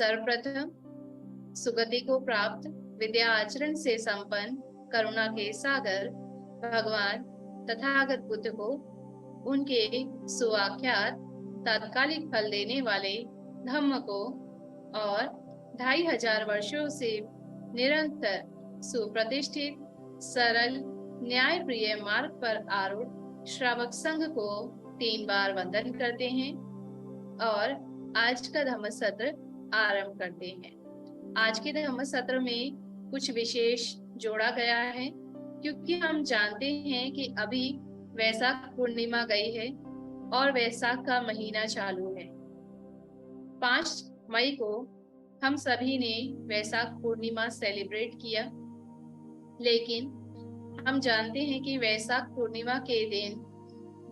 सर्वप्रथम सुगति को प्राप्त, विद्या आचरण से संपन्न, करुणा के सागर भगवान तथागत बुद्ध को उनके सुआख्यात तात्कालिक फल देने वाले धम्म को और 2500 वर्षों से निरंतर सुप्रतिष्ठित सरल न्यायप्रिय मार्ग पर आरूढ़ श्रावक संघ को 3 बार वंदन करते हैं और आज का धम्म सत्र आरंभ करते हैं। आज के धम्म सत्र में कुछ विशेष जोड़ा गया है क्योंकि हम जानते हैं कि अभी वैशाख पूर्णिमा गई है और वैशाख का महीना चालू है। 5 मई को हम सभी ने वैशाख पूर्णिमा सेलिब्रेट किया, लेकिन हम जानते हैं कि वैशाख पूर्णिमा के दिन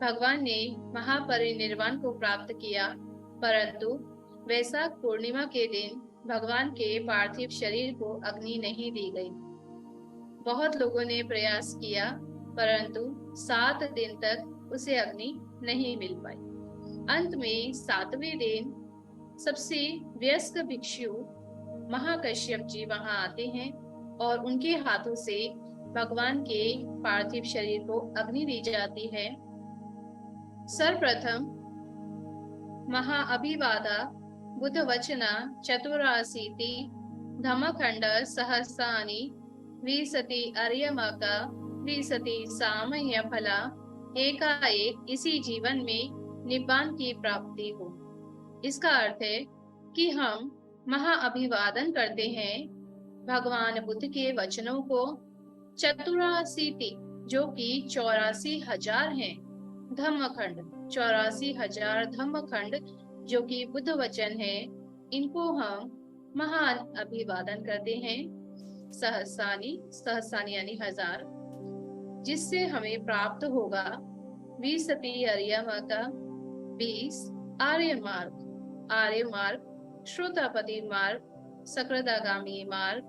भगवान ने महापरिनिर्वाण को प्राप्त किया, परंतु वैशाख पूर्णिमा के दिन भगवान के पार्थिव शरीर को अग्नि नहीं दी गई। बहुत लोगों ने प्रयास किया, परंतु 7 दिन तक उसे अग्नि नहीं मिल पाई। अंत में 7वें दिन सबसे वयस्क भिक्षु महाकश्यप जी वहां आते हैं और उनके हाथों से भगवान के पार्थिव शरीर को अग्नि दी जाती है। सर्वप्रथम महाअभिवादा बुद्ध वचना चतुराशीति धम्मखंड सहस्राणि विंशति अर्यमका विंशति सामय फला एकाएक इसी जीवन में निब्बान की प्राप्ति हो। इसका अर्थ है कि हम महाअभिवादन करते हैं भगवान बुद्ध के वचनों को, चतुराशीति जो कि 84,000 हैं, धम्मखंड 84,000 धम्मखंड जो कि बुद्ध वचन है, इनको हम महान अभिवादन करते हैं। सहस्रानी यानी 1000, जिससे हमें प्राप्त होगा 20 अर्यमका 20 आर्य मार्ग, श्रोतापति मार्ग, सकृदागामी मार्ग,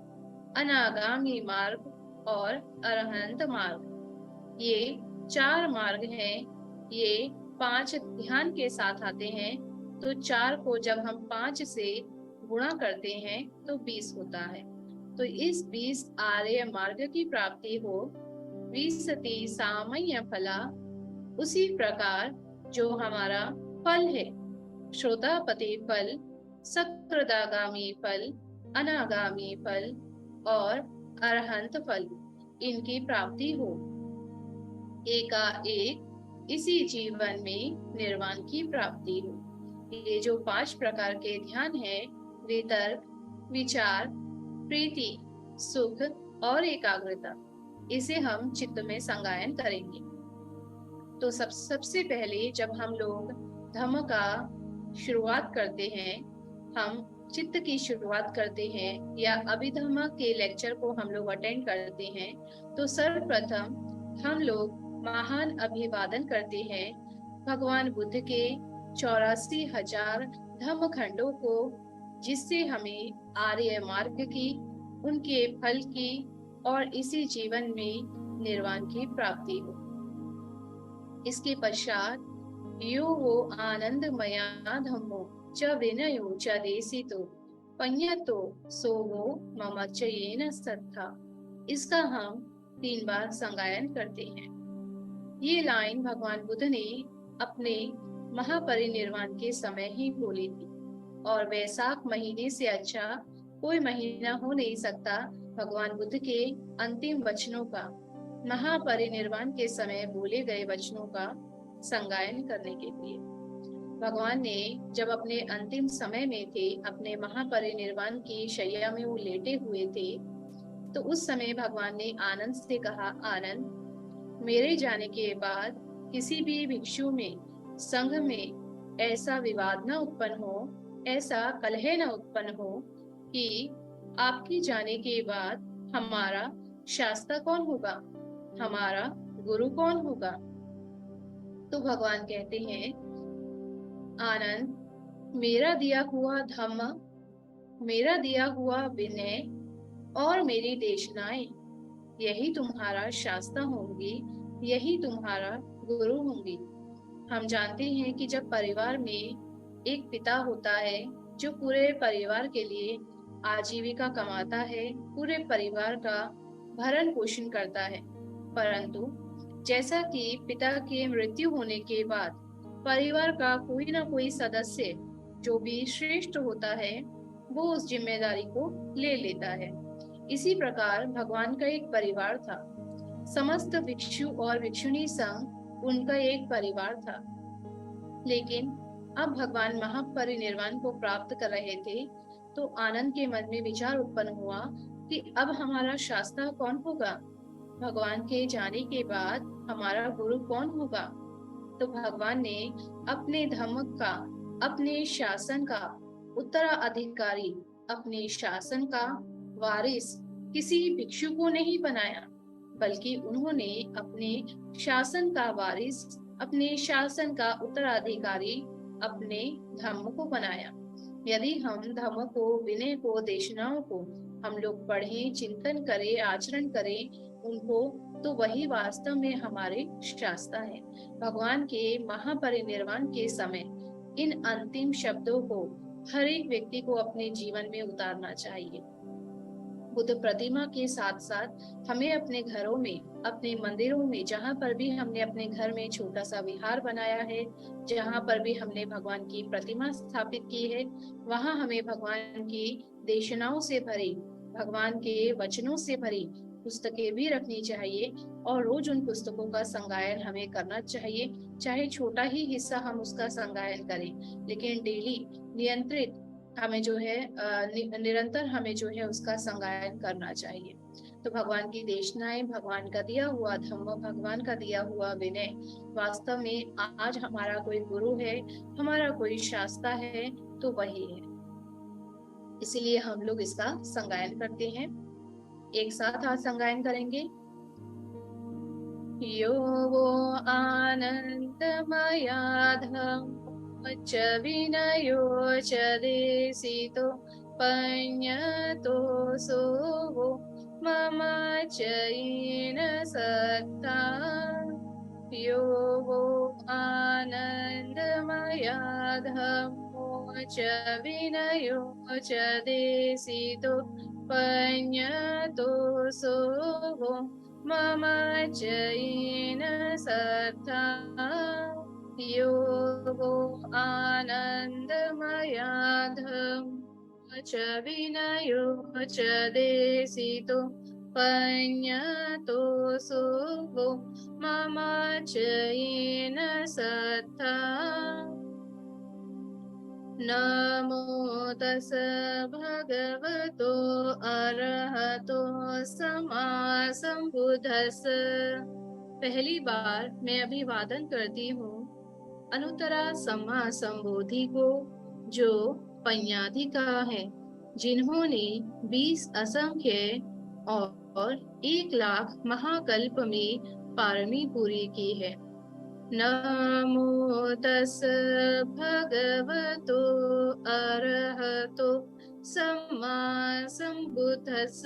अनागामी मार्ग और अरहंत मार्ग। ये 4 मार्ग हैं। ये 5 ध्यान के साथ आते हैं, तो 4 को जब हम 5 से गुणा करते हैं तो 20 होता है। तो इस 20 आर्य मार्ग की प्राप्ति हो। 20 सामय फला, उसी प्रकार जो हमारा फल है, श्रोतापति फल, सकृदागामी फल, अनागामी फल और अरहंत फल, इनकी प्राप्ति हो। एकाएक इसी जीवन में निर्वाण की प्राप्ति हो। ये जो 5 प्रकार के ध्यान है, वितर्क, विचार, प्रीति, सुख और एकाग्रता, इसे हम चित्त में संगायन करेंगे। तो सबसे पहले जब हम लोग धम्म का शुरुआत करते हैं, हम चित्त की शुरुआत करते हैं या अभिधम्म के लेक्चर को हम लोग अटेंड करते हैं, तो सर्वप्रथम हम लोग महान अभिवादन करते हैं भगवान बुद्ध के 84,000 धम्म खंडों को, जिससे हमें आर्य मार्ग की, उनके फल की और इसी जीवन में निर्वाण की प्राप्ति हो। इसके पश्चात यो वो आनंदमया धम्मो च विनयो च देसितो पඤ्यतो सो वो मम च येन सत्था, इसका हम 3 बार संगायन करते हैं। ये लाइन भगवान बुद्ध ने अपने महापरिनिर्वाण के समय ही बोली थी और वैशाख महीने से अच्छा कोई महीना हो नहीं सकता भगवान बुद्ध के अंतिम वचनों का, महापरिनिर्वाण के समय बोले गए वचनों का संगायन करने के लिए। भगवान ने जब अपने अंतिम समय में थे, अपने महापरिनिर्वाण की शैया में वो लेटे हुए थे, तो उस समय भगवान ने आनंद से कहा, आनंद, मेरे जाने के बाद किसी भी भिक्षु में, संघ में ऐसा विवाद न उत्पन्न हो, ऐसा कलह न उत्पन्न हो कि आपके जाने के बाद हमारा शास्त्र कौन होगा, हमारा गुरु कौन होगा। तो भगवान कहते हैं, आनंद, मेरा दिया हुआ धम्म, मेरा दिया हुआ विनय और मेरी देशनाएं, यही तुम्हारा शास्त्र होंगी, यही तुम्हारा गुरु होंगी। हम जानते हैं कि जब परिवार में एक पिता होता है जो पूरे परिवार के लिए आजीविका कमाता है, पूरे परिवार का भरण पोषण करता है। परंतु जैसा कि पिता के मृत्यु होने के बाद परिवार का कोई ना कोई सदस्य जो भी श्रेष्ठ होता है, वो उस जिम्मेदारी को ले लेता है। इसी प्रकार भगवान का एक परिवार था। समस्त भिक्षु और भिक्षुणी संघ उनका एक परिवार था। लेकिन अब भगवान महापरिनिर्वाण को प्राप्त कर रहे थे, तो आनंद के मन में विचार उत्पन्न हुआ कि अब हमारा शास्ता कौन होगा? भगवान के जाने के बाद हमारा गुरु कौन होगा? तो भगवान ने अपने धर्म का, अपने शासन का उत्तराधिकारी, अपने शासन का वारिस किसी भिक्षु को नहीं बनाया, बल्कि उन्होंने अपने शासन का वारिस, अपने शासन का उत्तराधिकारी अपने धर्म को बनाया। यदि हम धर्म को, विनय को, देशनाओं को हम लोग पढ़ें, चिंतन करें, आचरण करें उनको, तो वही वास्तव में हमारे शास्त्र है। भगवान के महापरिनिर्वाण के समय इन अंतिम शब्दों को हर एक व्यक्ति को अपने जीवन में उतारना चाहिए। बुद्ध प्रतिमा के साथ साथ हमें अपने घरों में, अपने मंदिरों में, जहाँ पर भी हमने अपने घर में छोटा सा विहार बनाया है, जहाँ पर भी हमने भगवान की प्रतिमा स्थापित की है, वहाँ हमें भगवान की देशनाओं से भरी, भगवान के वचनों से भरी पुस्तकें भी रखनी चाहिए और रोज उन पुस्तकों का संगायन हमें करना चाहिए। चाहे छोटा ही हिस्सा हम उसका संगायन करें, लेकिन डेली नियंत्रित हमें जो है निरंतर हमें जो है उसका संगायन करना चाहिए। तो भगवान की देशनाएं, भगवान का दिया हुआ धर्म, भगवान का दिया हुआ विनय, वास्तव में आज हमारा कोई गुरु है, हमारा कोई शास्ता है, तो वही है। इसीलिए हम लोग इसका संगायन करते हैं। एक साथ आज संगायन करेंगे। यो वो आनंदमया धम्मो च विनयो च देशितो पඤ्यतो सो वो मम च येन सत्ता। यो वो आनंदमया धम्मो च विनयो च देशितो पඤ्यतो सो वो मम च येन सत्ता। यो वो आनंदमया धम्मो च विनयो च देशितो पඤ्यतो सो वो मम च येन सत्ता। नमो तस् भगवतो अरहतो सम्मा सम्बुद्धस्स। पहली बार मैं अभिवादन करती हूँ अनुत्तरा सम्मा संबोधि को, जो पඤ्याधिका है, जिन्होंने 20 असंख्य और 1 लाख महाकल्प में पारमी पूरी की है। नमो तस् भगवतो अरहतो सम्मा सम्बुद्धस्स।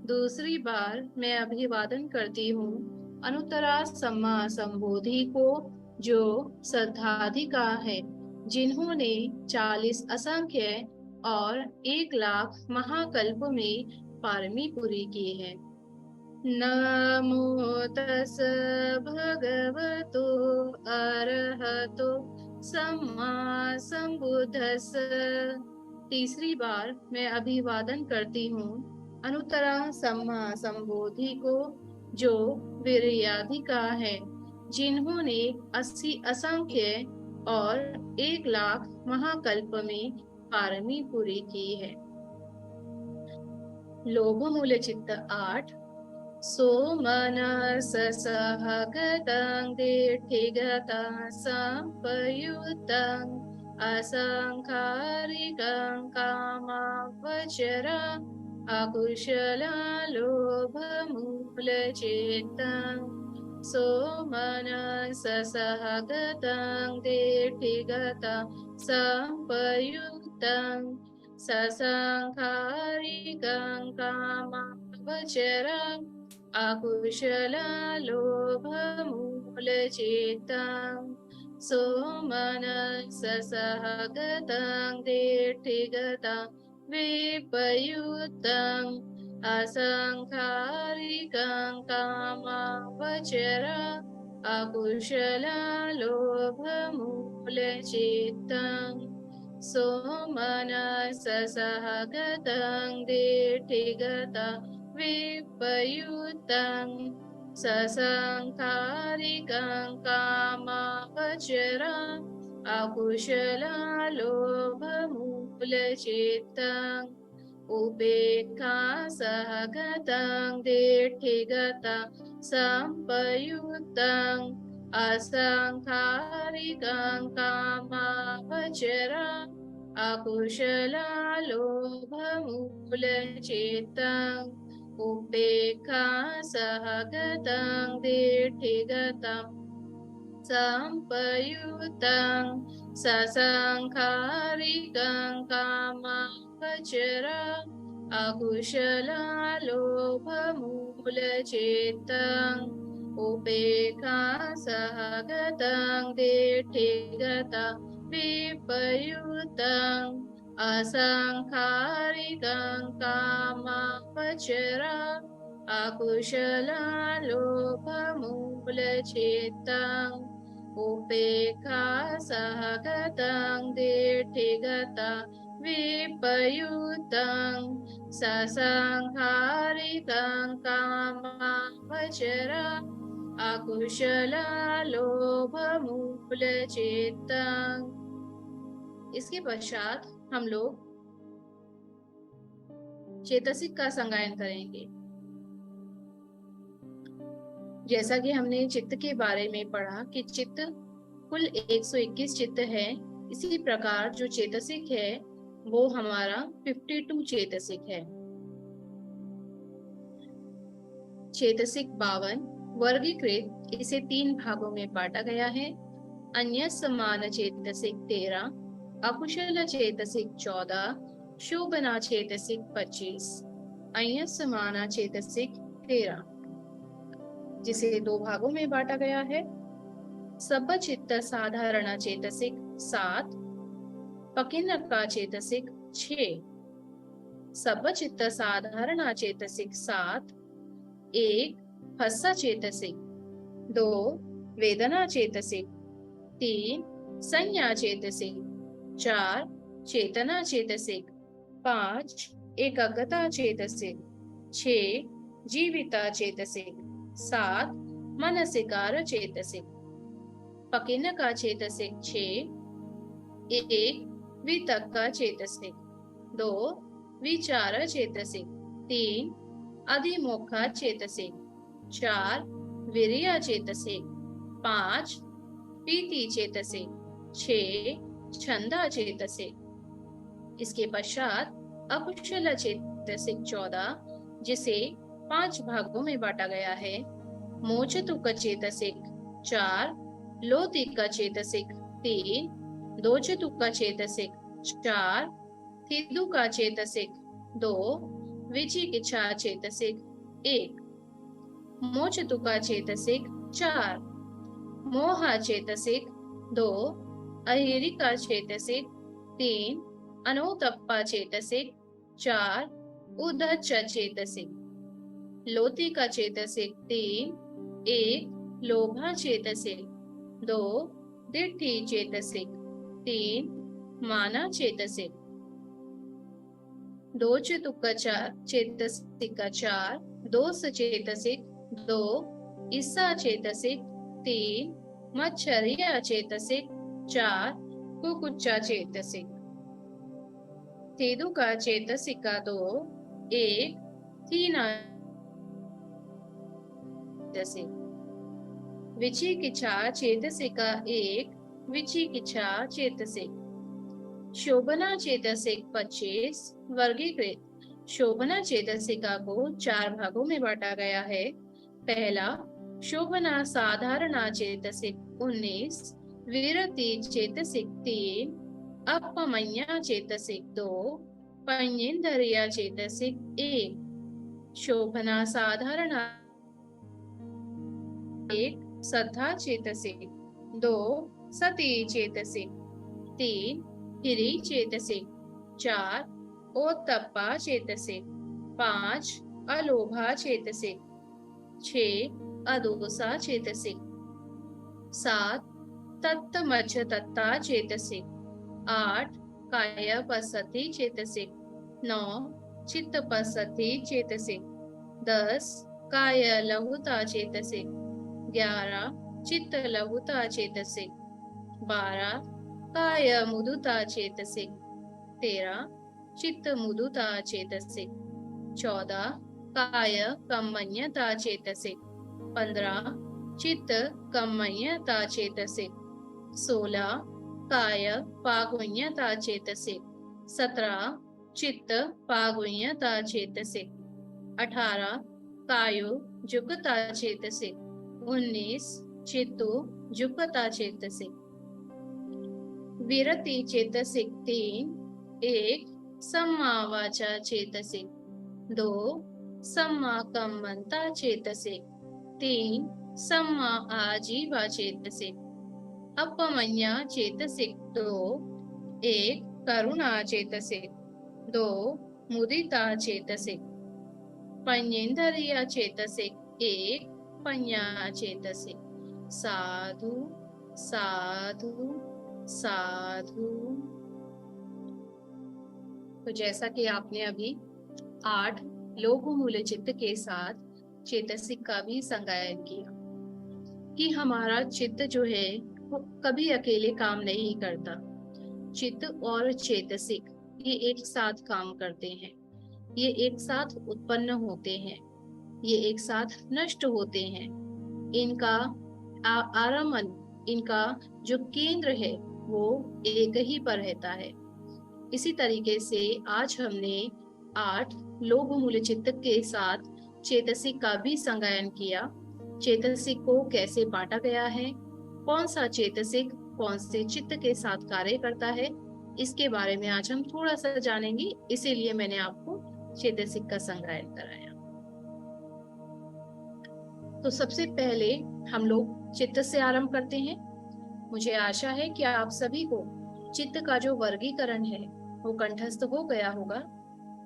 दूसरी बार मैं अभिवादन करती हूँ अनुत्तरा सम्मा संबोधि को, जो श्रद्धाधिका है, जिन्होंने 40 असंख्य और 1 लाख महाकल्प में पारमी पूरी की है। नमो तस् भगवतो अरहतो सम्मा सम्बुद्धस्स। तीसरी बार मैं अभिवादन करती हूँ अनुत्तरा सम्मा संबोधि को, जो वीर्याधिका है, जिन्होंने 80 असंख्य और 1 लाख महाकल्प में पारमी पूरी की है। लोभ मूल चित्त 8। सो मनस सहगतं दीर्घिगतं संपयुतं असंखारिकं कामवचरं अकुशलं लोभमूलचित्तं। सो मनस सहगतं दीर्घिगतं संपयुतं ससंखारिकं कामवचरं अकुशलं लोभमूलचित्तं। सोमनससहगतं दीर्घिगतं विपयुक्तं असंखारिकं कामावचर अकुशललोभमूलचित्तम् सोमनससहगतं दीर्घिगतं विपयुक्तं ससंखारिकं कामावचरम् अकुशललोभमूलचित्तम् उपेक्षा सहगतं दीर्घिगतं संपयुक्तं असंखारिकं कामावचरम् अकुशललोभमूलचित्तम् उपेक्षा सहगतं दीर्घिगतं संपयुक्तं ससंखारिकं कामावचरम् अकुशललोभमूलचित्तम् उपेक्षा सहगतं दीर्घिगतं विपयुक्तं असंखारिकं कामावचरम् अकुशललोभमूलचित्तम् उपेक्षा सहगतं दीर्घिगतं विपयुक्तं ससंखारिकं कामावचरम् अकुशललोभमूलचित्तम्। इसके पश्चात हम लोग चेतसिक का संगायन करेंगे। जैसा कि हमने चित्त के बारे में पढ़ा कि चित्त कुल 121 चित्त है, इसी प्रकार जो चेतसिक है वो हमारा 52 चेतसिक है। चेतसिक 52 वर्गीकृत इसे 3 भागों में बांटा गया है। अन्य समान चेतसिक 13, अकुशल चेतसिक 14, शोभना चेतसिक 25। अन्य समान चेतसिक 13 जिसे 2 भागों में बांटा गया है। सबचित्त साधारण चेतसिक 7, पकिन्नका चेतसिक 6। सबचित्त साधारण चेतसिक 7, 1 हस्सा चेतसिक, 2 वेदना चेतसिक, 3 संज्ञा चेतसिक, 4 चेतना चेतसिक, 5 एकाग्रता चेतसिक, 6 जीविता चेतसिक, 7 मनसिकार चेतसिक। पकिन्नका चेतसिक 6, 1 वितक्का चेतसिक, 2 विचार चेतसिक, 3 अधिमोक्षा चेतसिक, 4 विरिया चेतसिक, 5 पीति चेतसिक, 6 छंदा चेतसिक। इसके पश्चात अकुशल चेतसिक 14 जिसे 5 भागों में बांटा गया है। मोचतुक चेतसिक 4, लोतिक चेतसिक 3, दोचतुक चेतसिक 4, थिदुका चेतसिक 2, विचिकिच्छा चेतसिक 1। मोचतुका चेतसिक 4, मोहा चेतसिक 2, अहिरिका चेतसिक 3, अनोतप्पा चेतसिक 4, उद्धच्च चेतसिक। लोतिका चेतसिक 3, 1 लोभा चेतसिक, 2 दिट्ठी चेतसिक, 3 माना चेतसिक। दोचतुक चेतसिक 4, दोष चेतसिक 2, ईसा चेतसिक 3, मच्छरिया चेतसिक 4, कुकुच्चा चेतसिक। थिदुका चेतसिक 2, 1 थीना चेतसिक। विचिकिच्छा चेतसिक 1, विचिकिच्छा चेतसिक। शोभना चेतसिक 25 वर्गीकृत। शोभना चेतसिका को 4 भागों में बांटा गया है। पहला शोभना साधारणा चेतसिक 19, विरति चेतसिक 3, अपमन्या चेतसिक 2, पंचेंद्रिया चेतसिक 1। शोभना साधारणा 1 श्रद्धा चेतसिक, 2 सती चेतसिक, 3 हिरी चेतसिक, 4 ओत्तप्पा चेतसिक, 5 अलोभा चेतसिक, 6 अदोसा चेतसिक, 7 तत्तमच्छ तत्ता चेतसिक, 8 कायपसति चेतसिक, 9 चित्तपसति चेतसिक, 10 काय लहुता चेतसिक, 11 चित्त लहुता चेतसिक, 12 काय मुदुता चेतसिक, 13 चित्त मुदुता चेतसिक, 14 काय कम्मन्यता चेतसिक, 15 चित्त कम्मन्यता चेतसिक, 16 काय पागुण्यता चेतसिक, 17 चित्त पागुण्यता चेतसिक, 18 कायो जुगता चेतसिक, 19 चित्तो जुगता चेतसिक। विरति चेतसिक 3, 1 सम्मा वाचा चेतसिक, 2 सम्मा कम्मन्ता चेतसिक, 3 सम्मा आजीवा चेतसिक, अपमन्या चेतसिक 2, 1 करुणा चेतसिक, 2 मुदिता चेतसिक, पंचेंद्रिय चेतसिक 1 पञ्ञा चेतसिक। साधु साधु साधु। तो जैसा कि आपने अभी 8 लोभ मूल चित्त के साथ चेतसिक का भी संगायन किया कि हमारा चित्त जो है वो कभी अकेले काम नहीं करता। चित्त और चेतसिक ये एक साथ काम करते हैं, ये एक साथ उत्पन्न होते हैं, ये एक साथ नष्ट होते हैं। इनका आरमन, इनका जो केंद्र है वो एक ही पर रहता है। इसी तरीके से आज हमने 8 लोभ मूल चित्त के साथ चेतसिक का भी संगायन किया। चेतसिक को कैसे बांटा गया है, कौन सा चेतसिक कौन से चित्त के साथ कार्य करता है, इसके बारे में आज हम थोड़ा सा जानेंगे। इसीलिए मैंने आपको चेतसिक का संगायन कराया। तो सबसे पहले हम लोग चित्त से आरंभ करते हैं। मुझे आशा है कि आप सभी को चित्त का जो वर्गीकरण है वो कंठस्थ हो गया होगा।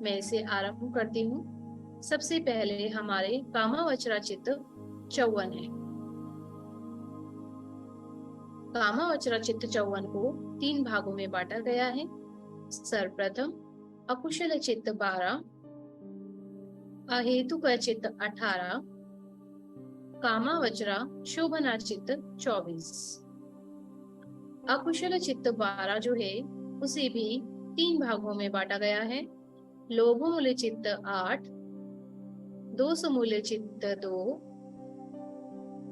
मैं इसे आरंभ करती हूँ। सबसे पहले हमारे कामावचरा चित्त 54 है। कामावचरा चित्त 54 को 3 भागों में बांटा गया है। सर्वप्रथम अकुशल चित्त 12, अहेतुक चित्त 18, कामावचरा शोभना चित्त 24। अकुशल चित्त 12 जो है उसे भी 3 भागों में बांटा गया है। लोभ मूल चित्त 8, दोष मूल चित्त 2,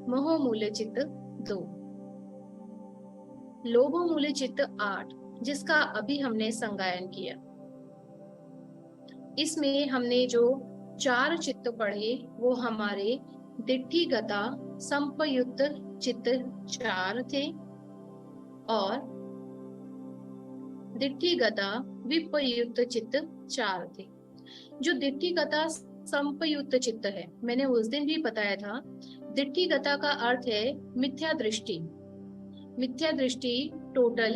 मोह मूल चित्त 2। लोभ मूल चित्त 8 जिसका अभी हमने संगायन किया, इसमें हमने जो 4 चित्त पढ़े वो हमारे दिट्ठिगता संपयुक्त चित्त 4 थे और दिट्ठिगता विपयुक्त चित्त 4 थे। जो दिट्ठिगता संपयुक्त चित्त है, मैंने उस दिन भी बताया था, दिट्ठिगता का अर्थ है मिथ्या दृष्टि। मिथ्या दृष्टि टोटल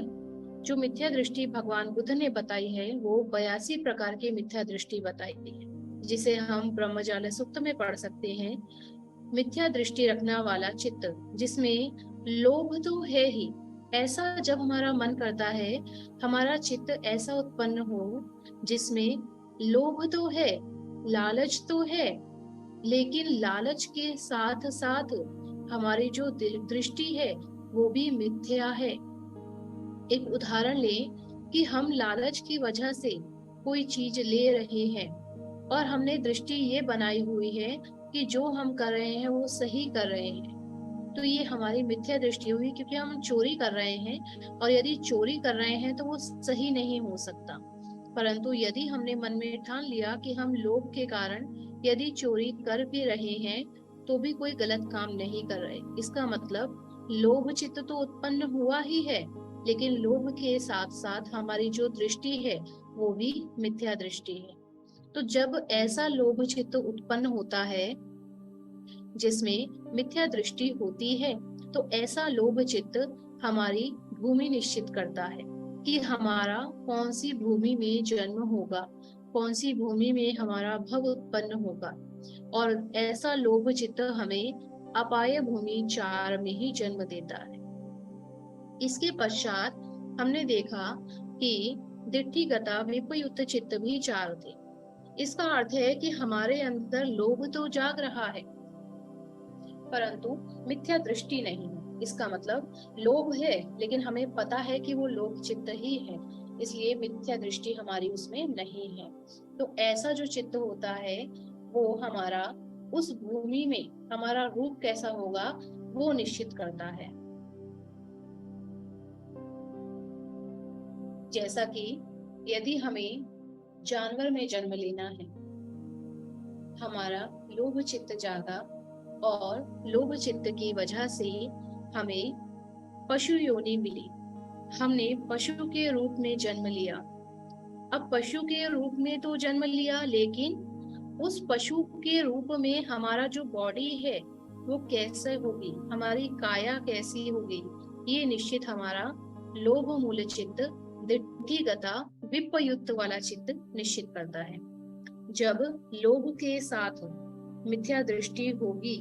जो मिथ्या दृष्टि भगवान बुद्ध ने बताई है वो 82 प्रकार की मिथ्या दृष्टि बताई है, जिसे हम ब्रह्मजाल सूक्त में पढ़ सकते हैं। मिथ्या दृष्टि रखना वाला चित्त जिसमें लोभ तो है ही, ऐसा जब हमारा मन करता है, हमारा चित्त ऐसा उत्पन्न हो जिसमें लोभ तो है, लालच तो है, लेकिन लालच के साथ साथ हमारी जो दृष्टि है वो भी मिथ्या है। एक उदाहरण लें कि हम लालच की वजह से कोई चीज ले रहे हैं और हमने दृष्टि ये बनाई हुई है कि जो हम कर रहे हैं वो सही कर रहे हैं, तो ये हमारी मिथ्या दृष्टि हुई, क्योंकि हम चोरी कर रहे हैं और यदि चोरी कर रहे हैं तो वो सही नहीं हो सकता। परंतु यदि हमने मन में ठान लिया कि हम लोभ के कारण यदि चोरी कर भी रहे हैं तो भी कोई गलत काम नहीं कर रहे, इसका मतलब लोभ चित्त तो उत्पन्न हुआ ही है, लेकिन लोभ के साथ साथ हमारी जो दृष्टि है वो भी मिथ्या दृष्टि है। तो जब ऐसा लोभ चित्त उत्पन्न होता है जिसमें मिथ्या दृष्टि होती है, तो ऐसा लोभ चित्त हमारी भूमि निश्चित करता है कि हमारा कौन सी भूमि में जन्म होगा, कौन सी भूमि में हमारा भव उत्पन्न होगा। और ऐसा लोभ चित्त हमें अपाय भूमि 4 में ही जन्म देता है। इसके पश्चात हमने देखा कि दिट्ठिगता विपयुक्त चित्त भी 4 थे। इसका अर्थ है कि हमारे अंदर लोभ तो जाग रहा है परंतु मिथ्या दृष्टि नहीं है। इसका मतलब लोभ है लेकिन हमें पता है कि वो लोभ चित्त ही है, इसलिए मिथ्या दृष्टि हमारी उसमें नहीं है। तो ऐसा जो चित्त होता है वो हमारा उस भूमि में हमारा रूप कैसा होगा वो निश्चित करता है। जैसा कि यदि हमें जानवर में जन्म लेना है, हमारा लोभ चित्त जागा और लोभ चित्त की वजह से हमें पशु योनि मिली। हमने पशु के रूप में जन्म लिया। अब पशु के रूप में तो जन्म लिया, लेकिन उस पशु के रूप में हमारा जो बॉडी है वो कैसे होगी, हमारी काया कैसी होगी, ये निश्चित हमारा लोभ मूल चित्त दिट्ठिगता विपयुक्त वाला चित्त निश्चित करता है। जब लोभ के साथ मिथ्या दृष्टि होगी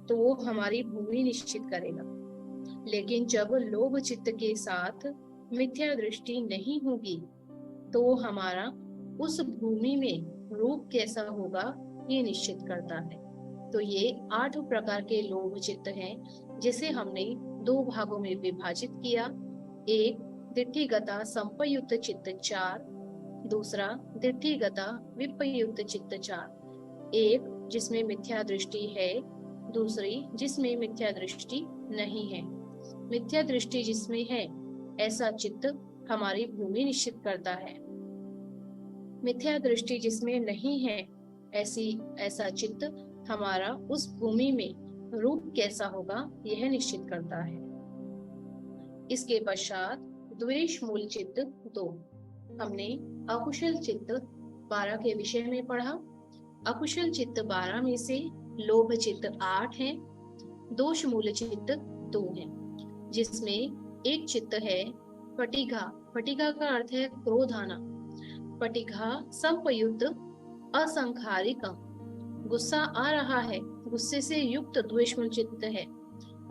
तो वो हमारी भूमि निश्चित करेगा, लेकिन जब लोभ चित्त के साथ मिथ्या दृष्टि नहीं होगी तो वो हमारा उस भूमि में रूप कैसा होगा ये निश्चित करता है। तो ये 8 प्रकार के लोभ चित्त हैं जिसे हमने 2 भागों में विभाजित किया। एक दिट्ठिगता संपयुक्त चित्त 4, दूसरा दिट्ठिगता विपयुक्त चित्त 4। एक जिसमें मिथ्या दृष्टि है, दूसरी जिसमें मिथ्या दृष्टि नहीं है। मिथ्या दृष्टि जिसमें है ऐसा चित्त हमारी भूमि निश्चित करता है। मिथ्या दृष्टि जिसमें नहीं है ऐसा चित्त हमारा उस भूमि में रूप कैसा होगा यह निश्चित करता है। इसके पश्चात द्वेष मूल चित्त 2। हमने अकुशल चित्त 12 के विषय में पढ़ा। अकुशल चित्त 12 में से लोभ चित्त 8 है, दोष मूल चित्त 2 है, जिसमें एक चित्त है पटिघा। पटिघा का अर्थ है क्रोध आना। पटिघा संपयुक्त असंखारिकम, गुस्सा आ रहा है, गुस्से से युक्त द्वेषमूल चित्त है,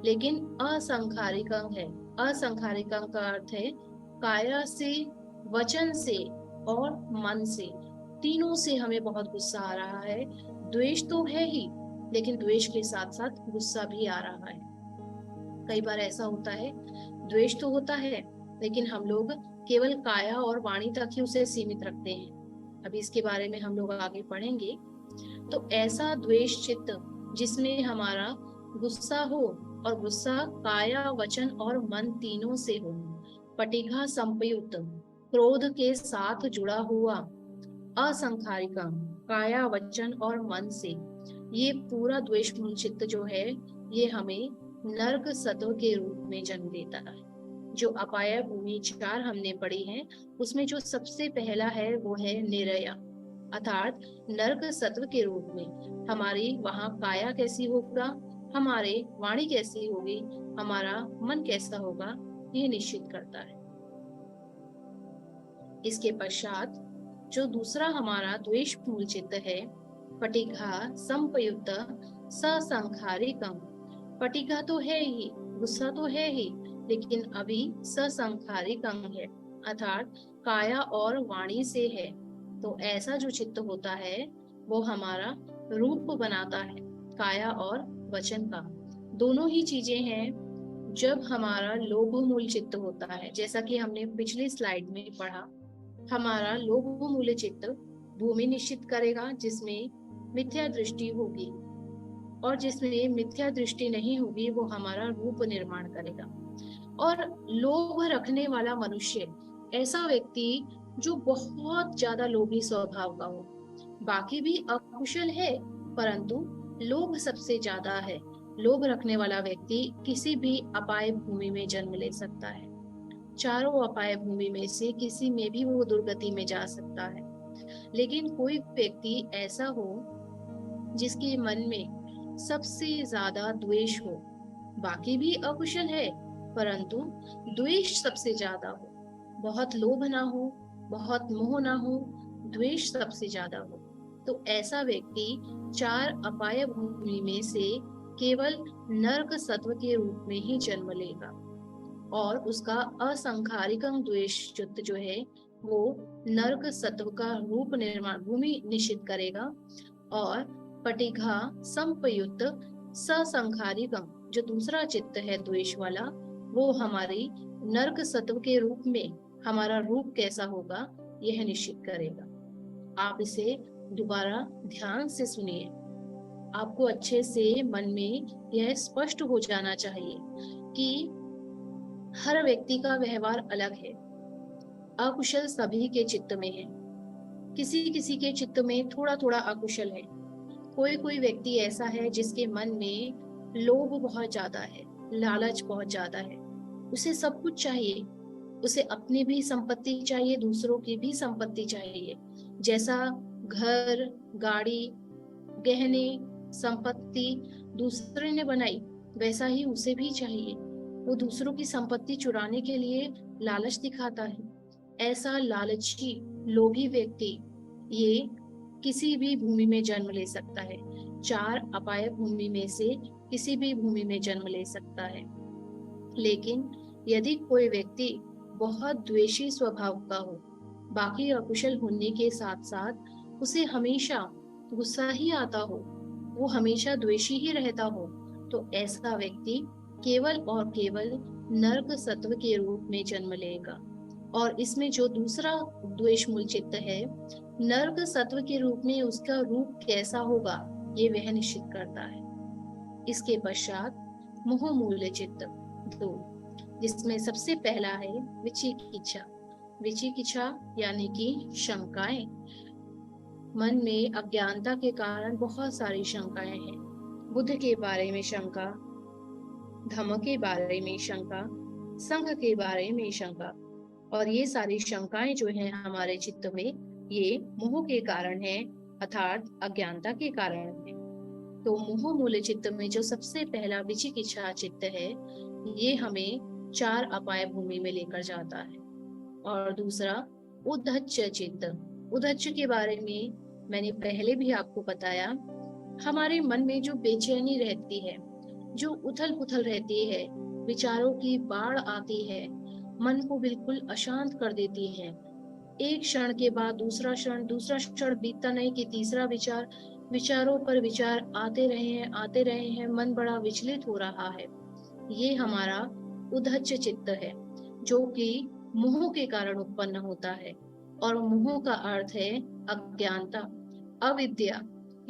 लेकिन असंखारिकम है। असंखारिकम का अर्थ है काया से, वचन से और मन से, तीनों से हमें बहुत गुस्सा आ रहा है। द्वेष तो है ही, लेकिन द्वेष के साथ साथ गुस्सा भी आ रहा है। कई बार ऐसा होता है द्वेष तो होता है लेकिन हम लोग केवल काया और वाणी तक ही उसे सीमित रखते हैं। अभी इसके बारे में हम लोग आगे पढ़ेंगे। तो ऐसा द्वेष चित्त जिसमें हमारा गुस्सा हो और गुस्सा काया, वचन और मन तीनों से हो। पटिघा संपयुक्त क्रोध के साथ जुड़ा हुआ असंखारिका काया, वचन और मन से, ये पूरा द्वेष मूल चित्त जो है ये हमें नरक सत्व के रूप में जन्म देता है। जो अपाय भूमि 4 हमने पढ़ी है उसमें जो सबसे पहला है वो है निरया, अर्थात नरक सत्व के रूप में। हमारी वहां काया कैसी होगा, हमारे वाणी कैसी होगी, हमारा मन कैसा होगा ये निश्चित करता है। इसके पश्चात जो दूसरा हमारा द्वेष मूल चित्त है पटिघा संपयुक्त ससंखारिकम। पटिघा तो है ही, गुस्सा तो है ही, लेकिन अभी ससंखारिकम है, अर्थात काया और वाणी से है। तो ऐसा जो चित्त होता है वो हमारा रूप बनाता है, काया और वचन का। दोनों ही चीजें हैं जब हमारा लोभ मूल चित्त होता है। जैसा कि हमने पिछली स्लाइड में पढ़ा, हमारा लोभ मूल चित्त भूमि निश्चित करेगा जिसमें मिथ्या दृष्टि होगी, और जिसमें मिथ्या दृष्टि नहीं होगी वो हमारा रूप निर्माण करेगा। और लोभ रखने वाला मनुष्य ऐसा व्यक्ति जो बहुत ज्यादा लोभी स्वभाव का हो, बाकी भी अकुशल है परंतु लोभ सबसे ज्यादा है। लोभ रखने वाला व्यक्ति किसी भी अपाय भूमि में जन्म ले सकता है। चारों अपाय भूमि में से किसी में भी वो दुर्गति में जा सकता है। लेकिन कोई व्यक्ति ऐसा हो जिसके मन में सबसे ज्यादा द्वेष हो, बाकी भी अकुशल है परंतु द्वेष सबसे ज्यादा हो। बहुत लोभ ना हो, बहुत मोह ना हो, द्वेष सबसे ज्यादा हो, तो ऐसा व्यक्ति 4 अपाय भूमि में से केवल नरक सत्व के रूप में ही जन्म लेगा। और उसका असंखारिकं द्वेष युक्त जो है वो नरक सत्व का रूप निर्माण भूमि निश्चित करेगा। और पटिघा संपयुक्त ससंखारिकं जो दूसरा चित्त है द्वेष वाला, वो हमारी नरक सत्व के रूप में हमारा रूप कैसा होगा यह निश्चित करेगा। आप इसे दोबारा ध्यान से सुनिए। आपको अच्छे से मन में यह स्पष्ट हो जाना चाहिए कि हर व्यक्ति का व्यवहार अलग है। अकुशल सभी के चित्त में है, किसी किसी के चित्त में थोड़ा थोड़ा अकुशल है। कोई कोई व्यक्ति ऐसा है जिसके मन में लोभ बहुत ज्यादा है, लालच बहुत ज्यादा है, उसे सब कुछ चाहिए, उसे अपनी भी संपत्ति चाहिए, दूसरों की भी संपत्ति चाहिए। जैसा घर, गाड़ी, गहने, संपत्ति दूसरे ने बनाई वैसा ही उसे भी चाहिए। वो दूसरों की संपत्ति चुराने के लिए लालच दिखाता है। ऐसा लालची लोभी व्यक्ति ये किसी भी भूमि में जन्म ले सकता है। 4 अपाय भूमि में से किसी भी भूमि में जन्म ले सकता है। लेकिन यदि कोई व्यक्ति बहुत द्वेषी स्वभाव का हो, बाकी अकुशल होने के साथ साथ उसे हमेशा गुस्सा ही आता हो, वो हमेशा द्वेषी ही रहता हो, तो ऐसा व्यक्ति केवल और केवल नरक सत्व के रूप में जन्म लेगा। और इसमें जो दूसरा द्वेष मूल चित्त है, नरक सत्व के रूप में उसका रूप कैसा होगा ये वह निश्चित करता है। इसके पश्चात मोह मूल चित्त 2, जिसमें सबसे पहला है विचिकिच्छा। विचिकिच्छा यानी कि शंकाएं। मन में अज्ञानता के कारण बहुत सारी शंकाएं हैं। बुद्ध के बारे में शंका, धम्म के बारे में शंका, संघ के बारे में शंका। और ये सारी शंकाएं जो हैं हमारे चित्त में, ये मोह के कारण है, अर्थात अज्ञानता के कारण है। तो मोह मूल चित्त में जो सबसे पहला विचिकिच्छा चित्त है, ये हमें 4 अपाय भूमि में लेकर जाता है। और दूसरा उद्धच्च चित्त। उद्धच्च के बारे में मैंने पहले भी आपको बताया। हमारे मन में जो बेचैनी रहती है, जो उथल पुथल रहती है, विचारों की बाढ़ आती है, मन को बिल्कुल अशांत कर देती है। एक क्षण के बाद दूसरा क्षण बीतता नहीं कि तीसरा विचार, विचारों पर विचार आते रहे हैं, मन बड़ा विचलित हो रहा है। ये हमारा उद्धच्च चित्त है, जो कि मोह के कारण उत्पन्न होता है। और मोह का अर्थ है अज्ञानता, अविद्या।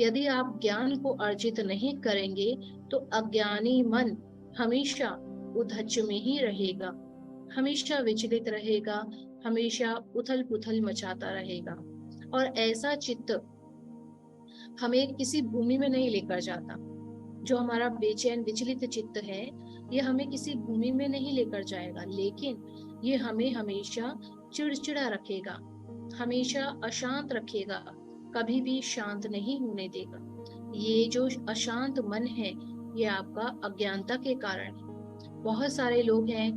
यदि आप ज्ञान को अर्जित नहीं करेंगे तो अज्ञानी मन हमेशा उद्धच्च में ही रहेगा, हमेशा विचलित रहेगा, हमेशा उथल पुथल मचाता रहेगा। और ऐसा चित्त हमें किसी भूमि में नहीं लेकर जाता। जो हमारा बेचैन विचलित चित्त है, ये हमें किसी भूमि में नहीं लेकर जाएगा, लेकिन ये हमें हमेशा चिड़चिड़ा रखेगा, हमेशा अशांत रखेगा, कभी भी शांत नहीं होने देगा। ये जो अशांत मन है, ये आपका अज्ञानता के कारण है। बहुत सारे लोग हैं,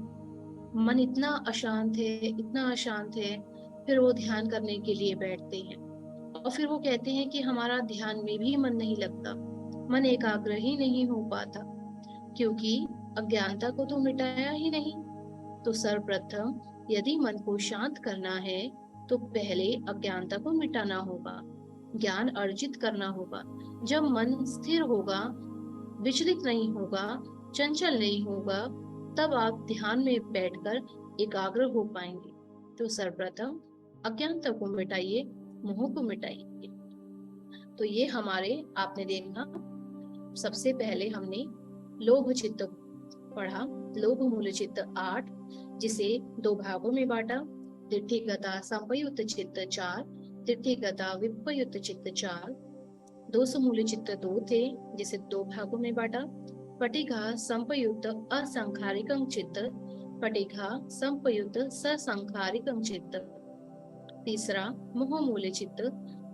मन इतना अशांत है, इतना अशांत है, फिर वो ध्यान करने के लिए बैठते हैं और फिर वो कहते हैं कि हमारा ध्यान में भी मन नहीं लगता, मन एकाग्र ही नहीं हो पाता, क्योंकि अज्ञानता को तो मिटाया ही नहीं। तो सर्वप्रथम यदि मन को शांत करना है तो पहले अज्ञानता को मिटाना होगा, ज्ञान अर्जित करना होगा। जब मन स्थिर होगा, विचलित नहीं होगा, चंचल नहीं होगा, तब आप ध्यान में बैठकर एकाग्र हो पाएंगे। तो सर्वप्रथम अज्ञानता को मिटाइए, मोह को मिटाइए। तो ये हमारे, आपने देखा, सबसे पहले हमने लोभ चित्त पढ़ा, लोभ मूल चित्त 8, जिसे 2 भागों में बांटा। दिठ्ठिगता संपयुक्त चित्त 4, दिठ्ठिगता विपयुक्त चित्त 4। दोष मूल चित्त 2 थे, जिसे 2 भागों में बांटा। पटिघा संपयुक्त असंखारिकं चित्त, पटिघा संपयुक्त ससंखारिकं चित्त। तीसरा मोह मूल चित्त,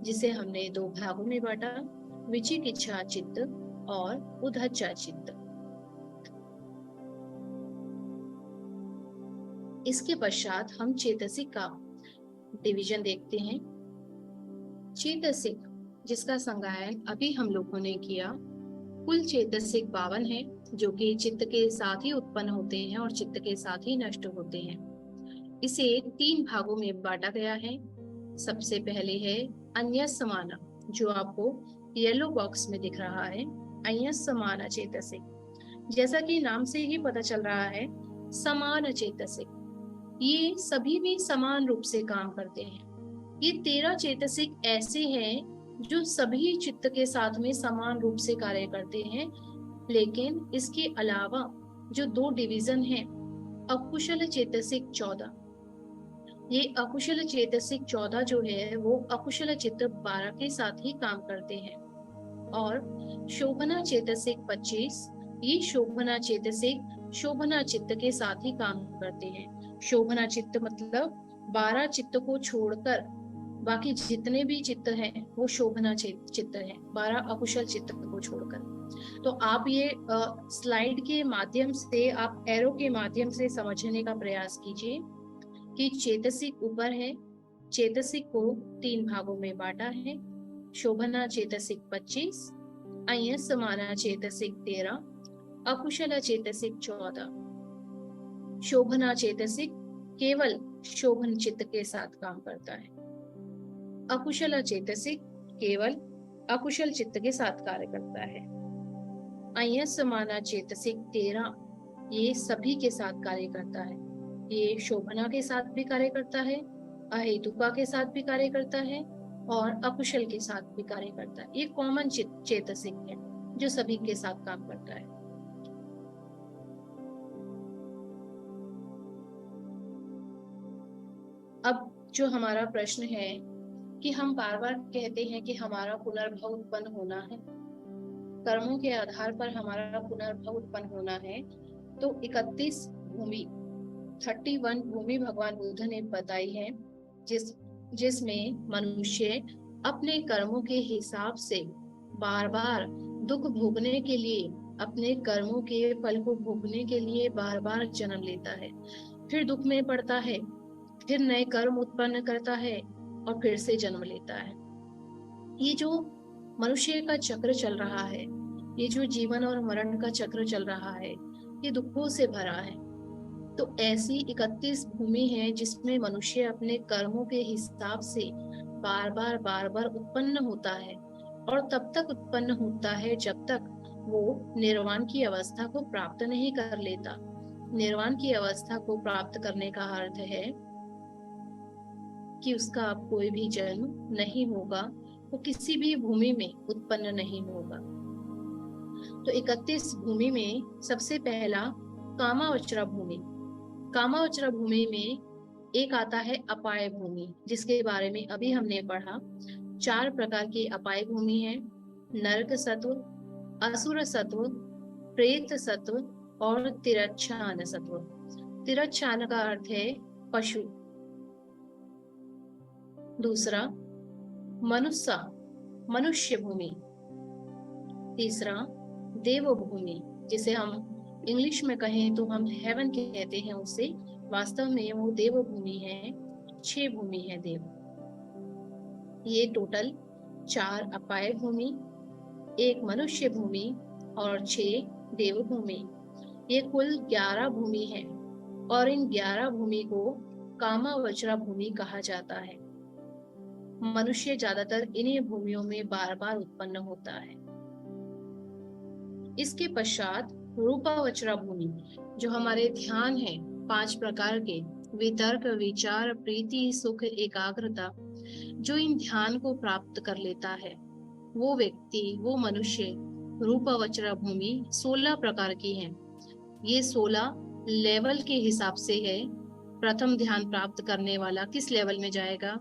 जिसे हमने 2 भागों में बांटा, विचिकिच्छा चित्त और उद्धच्च चित्त। इसके पश्चात हम चेतसिक का डिवीजन देखते हैं। चेतसिक, जिसका संज्ञायन अभी हम लोगों ने किया, कुल चेतसिक 52 है, जो कि चित्त के साथ ही उत्पन्न होते हैं और चित्त के साथ ही नष्ट होते हैं। इसे 3 भागों में बांटा गया है। सबसे पहले है अन्यस्माना, जो आपको येलो बॉक्स में दिख रहा है। अन्यस्माना चेतसिक, जैसा कि नाम से ही पता चल रहा है, समान चेतसिक, ये सभी भी समान रूप से काम करते हैं। ये 13 चेतसिक ऐसे हैं जो सभी चित्त के साथ में समान रूप से कार्य करते हैं, लेकिन इसके अलावा जो 2 डिवीजन हैं, अकुशल चेतसिक 14, ये अकुशल चेतसिक 14 जो है वो अकुशल चित्त 12 के साथ ही काम करते हैं। और शोभना चेतसिक 25, ये शोभना चेतसिक शोभना चित्त के साथ ही काम करते हैं। शोभना चित्त मतलब 12 चित्त को छोड़कर बाकी जितने भी चित्त हैं वो शोभना चित्त हैं, 12 अकुशल चित्त को छोड़कर। तो आप ये स्लाइड के माध्यम से, आप एरो के माध्यम से समझने का प्रयास कीजिए कि चेतसिक ऊपर है, चेतसिक को 3 भागों में बांटा है। शोभना चेतसिक 25, अन्यस्माना चेतसिक 13, अकुशल चेतसिक 14। शोभना चेतसिक केवल शोभन चित्त के साथ काम करता है। अकुशल चेतसिक केवल अकुशल चित्त के साथ कार्य करता है। अन्यस्माना चेतसिक 13, ये सभी के साथ कार्य करता है। ये शोभना के साथ भी कार्य करता है, अहेतुका के साथ भी कार्य करता है और अकुशल के साथ भी कार्य करता है। ये कॉमन चेतसिक है जो सभी के साथ काम करता है। अब जो हमारा प्रश्न है कि हम बार बार कहते हैं कि हमारा पुनर्भव उत्पन्न होना है, कर्मों के आधार पर हमारा पुनर्भव उत्पन्न होना है, तो 31 भूमि 31 भूमि भगवान बुद्ध ने बताई है, जिसमें मनुष्य अपने कर्मों के हिसाब से बार बार दुख भोगने के लिए, अपने कर्मों के फल को भोगने के लिए बार बार जन्म लेता है, फिर दुख में पड़ता है, फिर नए कर्म उत्पन्न करता है और फिर से जन्म लेता है। ये जो मनुष्य का चक्र चल रहा है, ये जो जीवन और मरण का चक्र चल रहा है, ये दुखों से भरा है। तो ऐसी 31 भूमि है जिसमें मनुष्य अपने कर्मों के हिसाब से बार बार उत्पन्न होता है, और तब तक उत्पन्न होता है जब तक वो निर्वाण की अवस्था को प्राप्त नहीं कर लेता। निर्वाण की अवस्था को प्राप्त करने का अर्थ है कि उसका अब कोई भी जन्म नहीं होगा, वो किसी भी भूमि में उत्पन्न नहीं होगा। तो 31 भूमि में सबसे पहला कामावचरा भूमि। कामावचरा भूमि में एक आता है अपाय भूमि, जिसके बारे में अभी हमने पढ़ा। 4 प्रकार की अपाय भूमि है, नरक सत्व, असुर सत्व, प्रेत सत्व और तिरच्छान सत्व। तिरच्छान का अर्थ है पशु। दूसरा मनुष्य भूमि। तीसरा देव भूमि, जिसे हम इंग्लिश में कहें तो हम हेवन कहते हैं उसे, वास्तव में वो देव भूमि है। 6 भूमि है देव। ये टोटल 4 अपाय भूमि, 1 मनुष्य भूमि और 6 देव भूमि, ये कुल 11 भूमि है। और इन 11 भूमि को कामावचरा भूमि कहा जाता है। मनुष्य ज्यादातर इन्हीं भूमियों में बार बार उत्पन्न होता है। इसके पश्चात रूपावचरा भूमि, जो हमारे ध्यान है 5 प्रकार के, वितर्क, विचार, प्रीति, सुख, एकाग्रता, जो इन ध्यान को प्राप्त कर लेता है, वो व्यक्ति, वो मनुष्य रूपावचरा भूमि 16 प्रकार की है। ये 16 लेवल के हिसाब से है। प्रथम ध्यान प्राप्त करने वाला किस लेवल में जाएगा,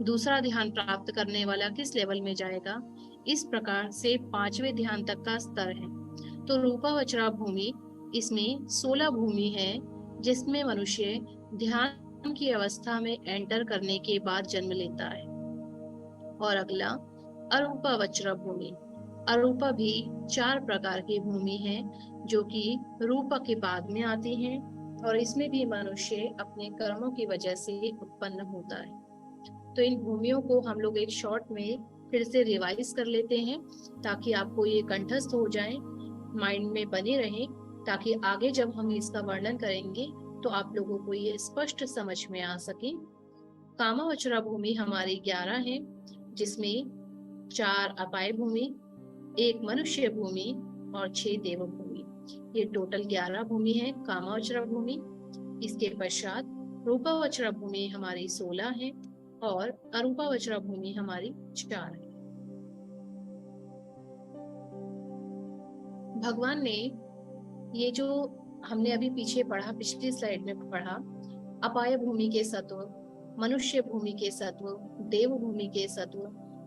दूसरा ध्यान प्राप्त करने वाला किस लेवल में जाएगा, इस प्रकार से 5वें ध्यान तक का स्तर है। तो रूपावचरा भूमि, इसमें 16 भूमि है जिसमें मनुष्य ध्यान की अवस्था में एंटर करने के बाद जन्म लेता है। और अगला अरूपावचरा भूमि। अरूपा भी 4 प्रकार की भूमि है जो कि रूप के बाद में आती हैं, और इसमें भी मनुष्य अपने कर्मों की वजह से उत्पन्न होता है। तो इन भूमियों को हम लोग एक शॉर्ट में फिर से रिवाइज कर लेते हैं ताकि आपको ये कंठस्थ हो जाए, माइंड में बने रहे, ताकि आगे जब हम इसका वर्णन करेंगे तो आप लोगों को ये स्पष्ट समझ में आ सके। कामावचरा भूमि हमारी 11 है, जिसमें 4 अपाय भूमि, 1 मनुष्य भूमि और 6 देव भूमि। ये टोटल 11 भूमि है कामावचरा भूमि। इसके पश्चात रूपावचरा भूमि हमारी 16 है और अरूपावचरा भूमि हमारी 4 है। भगवान ने ये जो हमने अभी पीछे पढ़ा, पिछली स्लाइड में पढ़ा, अपाय भूमि के सत्व, मनुष्य भूमि के सत्व, देव भूमि के सत्व,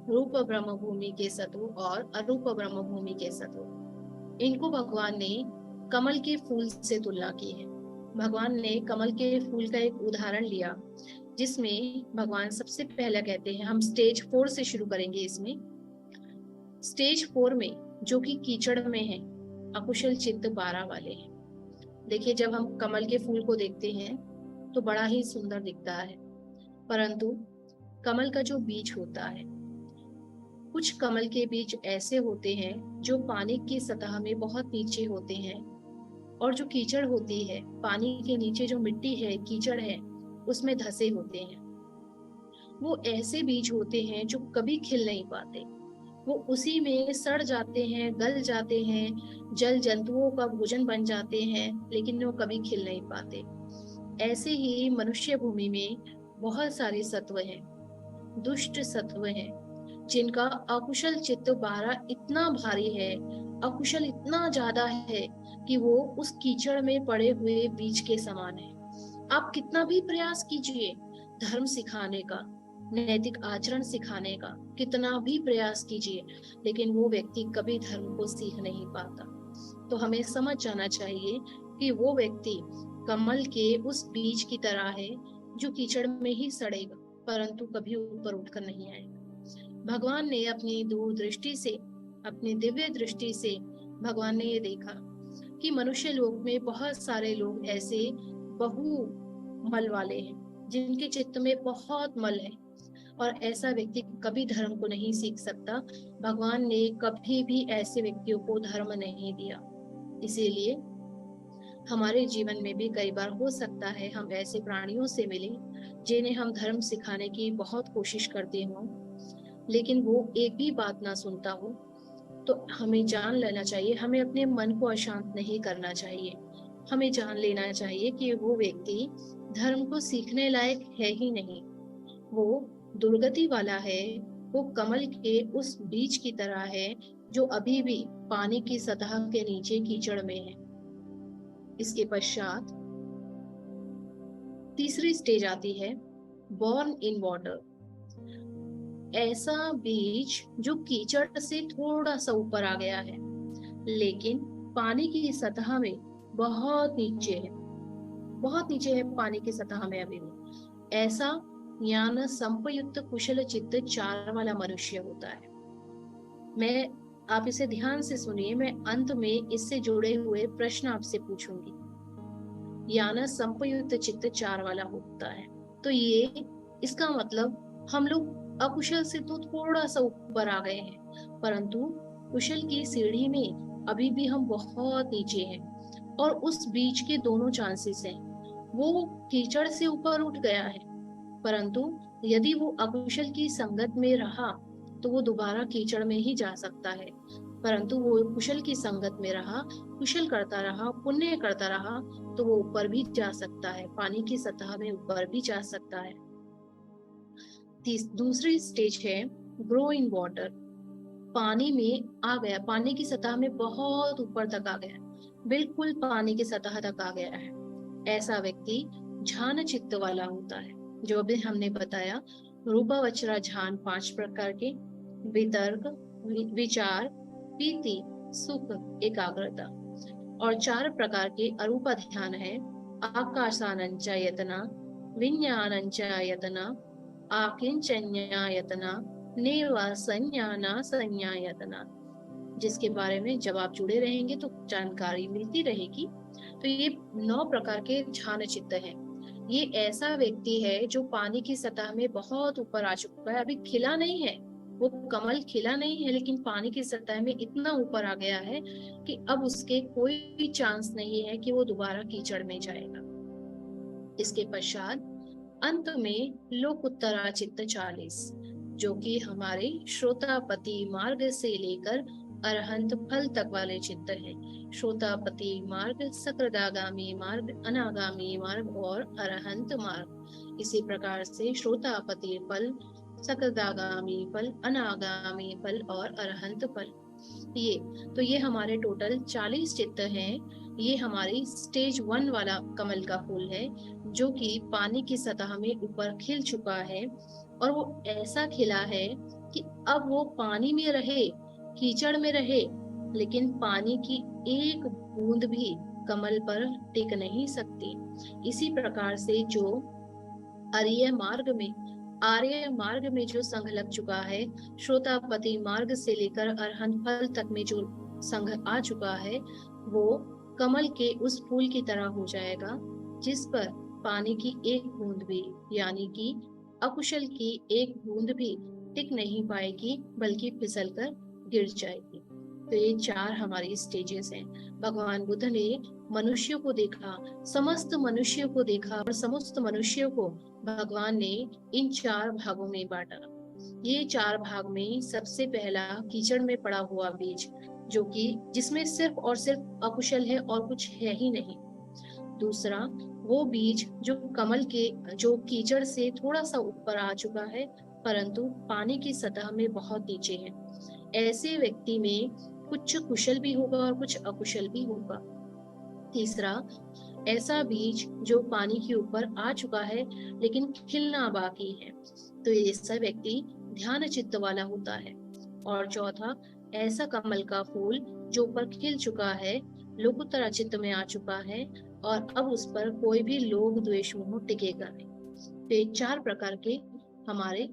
रूप ब्रह्म भूमि के सत्व और अरूप ब्रह्म भूमि के सत्व, इनको भगवान ने कमल के फूल से तुलना की है। भगवान ने कमल के फूल का एक उदाहरण लिया, जिसमें भगवान सबसे पहला कहते हैं, हम स्टेज 4 से शुरू करेंगे। इसमें स्टेज 4 में, जो कि कीचड़ में है, अकुशल चित्त 12 वाले हैं। देखिए, जब हम कमल के फूल को देखते हैं तो बड़ा ही सुंदर दिखता है, परंतु कमल का जो बीज होता है, कुछ कमल के बीज ऐसे होते हैं जो पानी की सतह में बहुत नीचे होते हैं, और जो कीचड़ होती है, पानी के नीचे जो मिट्टी है, कीचड़ है, उसमें धसे होते हैं। वो ऐसे बीज होते हैं जो कभी खिल नहीं पाते, वो उसी में सड़ जाते हैं, गल जाते हैं, जल जंतुओं का भोजन बन जाते हैं, लेकिन वो कभी खिल नहीं पाते। ऐसे ही मनुष्य भूमि में बहुत सारे सत्व हैं, दुष्ट सत्व हैं, जिनका अकुशल चित्त 12 इतना भारी है, अकुशल इतना ज्यादा है कि वो उस कीचड़ में पड़े हुए बीज के समान है। आप कितना भी प्रयास कीजिए धर्म सिखाने का, नैतिक आचरण सिखाने का, कितना भी प्रयास कीजिए, लेकिन वो व्यक्ति कभी धर्म को सीख नहीं पाता। तो हमें समझ जाना चाहिए कि वो व्यक्ति कमल के उस बीज की तरह है जो कीचड़ में ही सड़ेगा, परंतु कभी ऊपर उठकर नहीं आएगा। भगवान ने अपनी दूरदृष्टि से, अपनी दिव्य दृष्टि से भगवान ने ये देखा कि मनुष्य लोक में बहुत सारे लोग ऐसे बहु मल वाले हैं, जिनके चित्त में बहुत मल है, और ऐसा व्यक्ति कभी धर्म को नहीं सीख सकता। भगवान ने कभी भी ऐसे व्यक्तियों को धर्म नहीं दिया। इसीलिए हमारे जीवन में भी कई बार हो सकता है हम ऐसे प्राणियों से मिलें जिन्हें हम धर्म सिखाने की बहुत कोशिश करते हों, लेकिन वो एक भी बात ना सुनता हो। तो हमें जान लेना चाहिए, हमें अपने मन को अशांत नहीं करना चाहिए। हमें जान लेना चाहिए कि वो व्यक्ति धर्म को सीखने लायक है ही नहीं, वो दुर्गति वाला है, वो कमल के उस बीज की तरह है जो अभी भी पानी की सतह के नीचे कीचड़ में है। इसके पश्चात तीसरी स्टेज आती है बॉर्न इन वाटर। ऐसा बीज जो कीचड़ से थोड़ा सा ऊपर आ गया है, लेकिन पानी की सतह में बहुत नीचे है, बहुत नीचे है पानी की सतह में अभी भी। ऐसा ज्ञान संपयुक्त कुशल चित्त 4 वाला मनुष्य होता है। आप इसे ध्यान से सुनिए, मैं अंत में इससे जुड़े हुए प्रश्न आपसे पूछूंगी। ज्ञान संपयुक्त चित्त 4 वाला होता है, तो ये इसका मतलब हम लोग अकुशल से तो थोड़ा सा ऊपर आ गए हैं, परंतु कुशल की सीढ़ी में अभी भी हम बहुत नीचे हैं, और उस बीच के दोनों चांसेस हैं। वो कीचड़ से ऊपर उठ गया है, परंतु यदि वो अकुशल की संगत में रहा तो वो दोबारा कीचड़ में ही जा सकता है, परंतु वो कुशल की संगत में रहा, कुशल करता रहा, पुण्य करता रहा, तो वो ऊपर भी जा सकता है, पानी की सतह में ऊपर भी जा सकता है। दूसरी स्टेज है ग्रो इन वाटर। पानी में आ गया, पानी की सतह में बहुत ऊपर तक आ गया, बिल्कुल पानी की सतह तक आ गया है। ऐसा व्यक्ति झान चित्त वाला होता है, जो अभी हमने बताया। रूपावचरा झान 5 प्रकार के, वितर्क, विचार, प्रीति, सुख, एकाग्रता, और 4 प्रकार के अरूपा ध्यान है आकाशानंचयतना, विज्ञानंचयतना, आकिंचन्यायतना, नेवासन्याना संज्ञायतना। जिसके बारे में जब आप जुड़े रहेंगे तो जानकारी मिलती रहेगी। तो ये 9 प्रकार के ध्यान चित्त हैं। ये ऐसा व्यक्ति है जो पानी की सतह में बहुत ऊपर आ चुका है, अभी खिला नहीं है, वो कमल खिला नहीं है, लेकिन पानी की सतह में इतना ऊपर आ गया है कि अब उसके कोई भी चांस नहीं है कि वो दोबारा कीचड़ में जाएगा। इसके पश्चात अंत में लोकुत्तरा चित्त 40, जो कि हमारे श्रोतापति मार्ग से लेकर अरहंत फल तक वाले चित्त है। श्रोतापति मार्ग, सकृदागामी मार्ग, अनागामी मार्ग और अरहंत मार्ग। इसी प्रकार से श्रोतापति फल, सकृदागामी फल, अनागामी फल और अरहंत फल, ये हमारे टोटल 40 चित्त हैं। ये हमारी स्टेज 1 वाला कमल का फूल है, जो कि पानी की सतह में ऊपर खिल चुका है, और वो ऐसा खिला है कि अब वो पानी में रहे, कीचड़ में रहे, लेकिन पानी की एक बूंद भी कमल पर टिक नहीं सकती। इसी प्रकार से जो आर्य मार्ग में जो संघ लग चुका है, श्रोतापति मार्ग से लेकर अरहंत फल तक में जो संघ आ चुका है, वो कमल के उस फूल की तरह हो जाएगा जिस पर पानी की एक बूंद भी, यानी कि अकुशल की एक बूंद भी टिक नहीं पाएगी, बल्कि फिसल कर गिर जाएगी। तो ये 4 हमारी स्टेजेस हैं। भगवान बुद्ध ने मनुष्यों को देखा, समस्त मनुष्यों को देखा, और समस्त मनुष्यों को भगवान ने इन 4 भागों में बांटा। ये 4 भाग में सबसे पहला कीचड़ में पड़ा हुआ बीज, जो कि जिसमें सिर्फ और सिर्फ अकुशल है और कुछ है ही नहीं। दूसरा वो बीज जो कमल के, जो कीचड़ से थोड़ा सा ऊपर आ चुका है, परंतु पानी की सतह में बहुत नीचे है। ऐसे व्यक्ति में कुछ कुशल भी होगा और कुछ अकुशल भी होगा। तीसरा ऐसा बीज जो पानी के ऊपर आ चुका है लेकिन खिलना बाकी है, तो ये ऐसा व्यक्ति ध्यान चित्त वाला होता है। और चौथा ऐसा कमल का फूल जो ऊपर खिल चुका है, लोकुत्तरा चित्त में आ चुका है, और अब उस पर कोई भी लोभ द्वेष मोह टिकेगा नहीं। तो ये 4 प्रकार के हमारे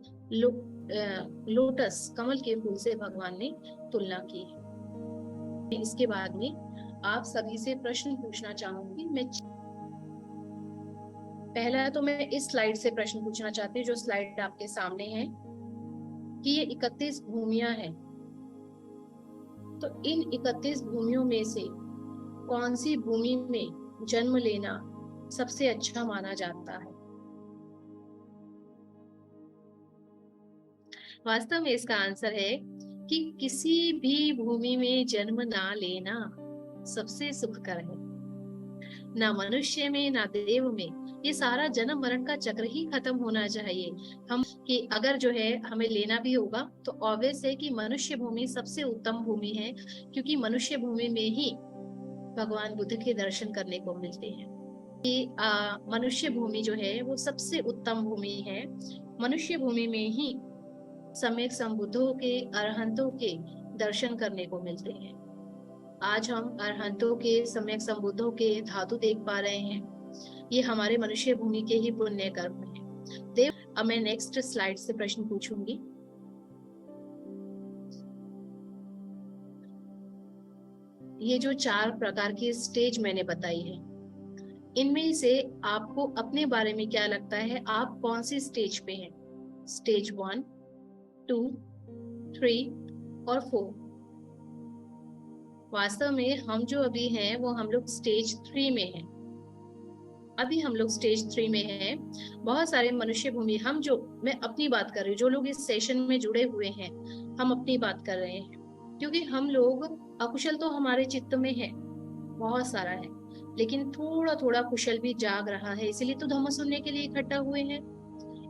लोटस कमल के फूल से भगवान ने तुलना की है। इसके बाद में आप सभी से प्रश्न पूछना चाहूंगी। पहला तो मैं इस स्लाइड से प्रश्न पूछना चाहती हूँ, जो स्लाइड आपके सामने है, कि ये 31 भूमियां हैं। तो इन 31 भूमियों में से कौन सी भूमि में जन्म लेना सबसे अच्छा माना जाता है? वास्तव में इसका आंसर है कि किसी भी भूमि में जन्म ना लेना सबसे सुखकर है। ना मनुष्य में ना देव में, ये सारा जन्म मरण का चक्र ही खत्म होना चाहिए। हम कि अगर जो है हमें लेना भी होगा तो ऑब्वियस है कि मनुष्य भूमि सबसे उत्तम भूमि है, क्योंकि मनुष्य भूमि में ही भगवान बुद्ध के दर्शन करने को मिलते हैं। कि मनुष्य भूमि जो है वो सबसे उत्तम भूमि है। मनुष्य भूमि में ही सम्यक संबुद्धों के, अरहंतों के दर्शन करने को मिलते हैं। आज हम अरहंतों के, सम्यक संबुद्धों के धातु देख पा रहे हैं। ये हमारे मनुष्य भूमि के ही पुण्य कर्म हैं। देव, अब मैं नेक्स्ट स्लाइड से प्रश्न पूछूंगी। ये जो 4 प्रकार की स्टेज मैंने बताई है, इनमें से आपको अपने बारे में क्या लगता है, आप कौन सी स्टेज पे हैं? स्टेज 1, 2, 3 और 4। वास्तव में हम जो अभी हैं वो हम लोग स्टेज 3 में हैं। अभी हम लोग स्टेज 3 में हैं। बहुत सारे मनुष्य भूमि, मैं अपनी बात कर रही हूँ, जो लोग इस सेशन में जुड़े हुए हैं, हम अपनी बात कर रहे हैं, क्योंकि हम लोग अकुशल तो हमारे चित्त में है, बहुत सारा है, लेकिन थोड़ा थोड़ा कुशल भी जाग रहा है। इसलिए तो धम्म सुनने के लिए इकट्ठा हुए हैं,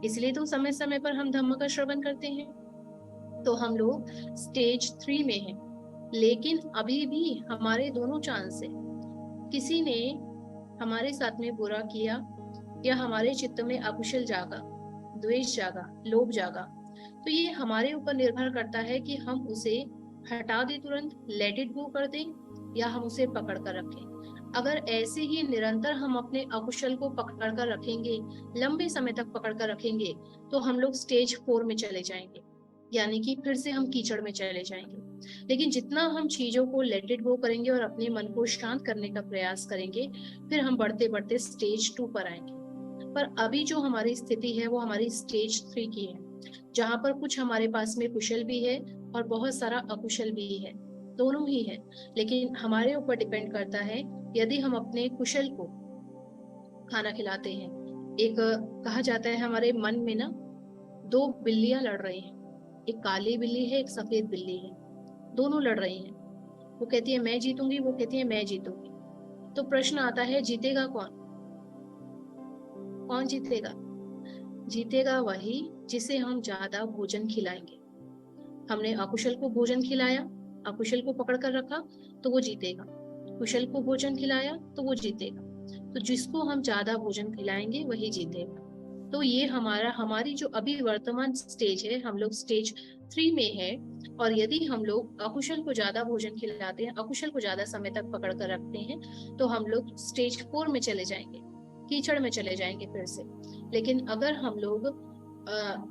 इसलिए तो समय समय पर हम धम्म का श्रवण करते हैं। तो हम लोग स्टेज 3 में हैं, लेकिन अभी भी हमारे दोनों चांस है। किसी ने हमारे साथ में बुरा किया, या हमारे चित्त में अकुशल जागा, द्वेष जागा, लोभ जागा, तो ये हमारे ऊपर निर्भर करता है कि हम उसे हटा दें, तुरंत लेट इट गो कर दें, या हम उसे पकड़ कर रखें। अगर ऐसे ही निरंतर हम अपने अकुशल को पकड़ कर रखेंगे, लंबे समय तक पकड़ कर रखेंगे, तो हम लोग स्टेज 4 में चले जाएंगे। यानी कि फिर से हम कीचड़ में चले जाएंगे। लेकिन जितना हम चीजों को लेट इट गो करेंगे और अपने मन को शांत करने का प्रयास करेंगे, फिर हम बढ़ते बढ़ते स्टेज 2 पर आएंगे। पर अभी जो हमारी स्थिति है वो हमारी स्टेज 3 की है, जहां पर कुछ हमारे पास में कुशल भी है और बहुत सारा अकुशल भी है, दोनों ही है। लेकिन हमारे ऊपर डिपेंड करता है, यदि हम अपने कुशल को खाना खिलाते हैं। एक कहा जाता है हमारे मन में ना, दो बिल्लियां लड़ रही हैं, एक काली बिल्ली है, एक सफेद बिल्ली है, दोनों लड़ रही हैं। वो कहती है मैं जीतूंगी, वो कहती है मैं जीतूंगी। तो प्रश्न आता है, जीतेगा कौन? कौन जीतेगा? जीतेगा वही जिसे हम ज्यादा भोजन खिलाएंगे। हमने अकुशल को भोजन खिलाया, अकुशल को पकड़ कर रखा, तो वो जीतेगा। कुशल को भोजन खिलाया तो वो जीतेगा। तो जिसको हम ज्यादा भोजन खिलाएंगे वही जीतेगा। तो ये हमारी जो अभी वर्तमान स्टेज है, हम लोग स्टेज 3 में है। और यदि हम लोग अकुशल को ज्यादा भोजन खिलाते हैं, अकुशल को ज्यादा समय तक पकड़ कर रखते हैं, तो हम लोग स्टेज 4 में चले जाएंगे, कीचड़ में चले जाएंगे फिर से। लेकिन अगर हम लोग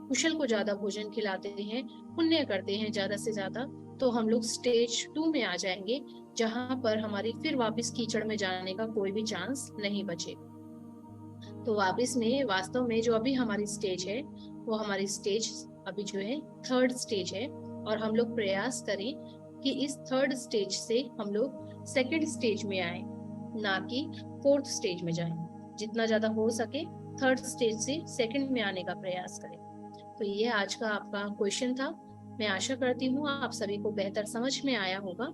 कुशल को ज्यादा भोजन खिलाते हैं, पुण्य करते हैं ज्यादा से ज्यादा, तो हम लोग स्टेज 2 में आ जाएंगे, जहां पर हमारी फिर वापस कीचड़ में जाने का कोई भी चांस नहीं बचे। तो वापस में वास्तव में जो अभी हमारी स्टेज है, वो हमारी स्टेज अभी जो है 3rd स्टेज है। और हम लोग प्रयास करें कि इस 3rd स्टेज से हम लोग 2nd स्टेज में आए, ना कि 4th स्टेज में जाएं। जितना ज्यादा हो सके 3rd स्टेज से 2nd में आने का प्रयास करें। तो ये आज का आपका क्वेश्चन था। मैं आशा करती हूँ आप सभी को बेहतर समझ में आया होगा।